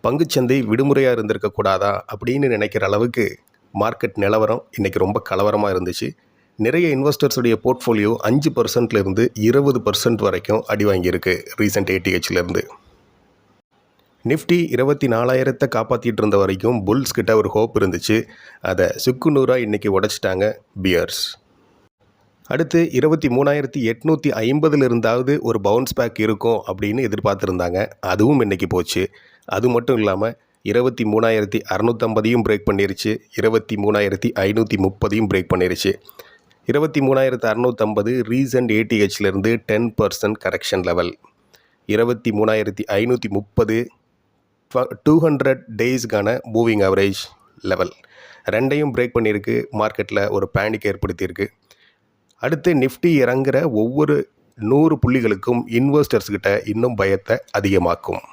பங்குச்சந்தை விடுமுறையாக இருந்திருக்கக்கூடாதா அப்படின்னு நினைக்கிற அளவுக்கு மார்க்கெட் நிலவரம் இன்றைக்கி ரொம்ப கலவரமாக இருந்துச்சு. நிறைய இன்வெஸ்டர்ஸுடைய போர்ட்ஃபோலியோ 5%லேருந்து 20% வரைக்கும் அடி வாங்கியிருக்கு ரீசெண்ட் ஏடிஹெச்லேருந்து. நிஃப்டி 24,000 காப்பாற்றிட்டு இருந்த வரைக்கும் புல்ஸ் கிட்ட ஒரு ஹோப் இருந்துச்சு. அதை சுக்குநூறாக இன்றைக்கி உடைச்சிட்டாங்க பியர்ஸ். அடுத்து 23,850 இருந்தாவது ஒரு பவுன்ஸ் பேக் இருக்கும் அப்படின்னு எதிர்பார்த்துருந்தாங்க. அதுவும் இன்றைக்கி போச்சு. அது மட்டும் இல்லாமல் 23,650 பிரேக் பண்ணிருச்சு, 23,530 பிரேக் பண்ணிருச்சு. 23,650 ரீசன்ட் ஏடிஹெச்லேருந்து 10% கரெக்ஷன் லெவல். 23,530 200 டேஸ்க்கான மூவிங் ஆவரேஜ் லெவல். ரெண்டையும் பிரேக் பண்ணியிருக்கு. மார்க்கெட்டில் ஒரு பேனிக் ஏற்படுத்தியிருக்கு. அடுத்து நிஃப்டி இறங்குற ஒவ்வொரு 100 புள்ளிகளுக்கும் இன்வெஸ்டர்ஸ்கிட்ட இன்னும் பயத்தை அதிகமாக்கும்.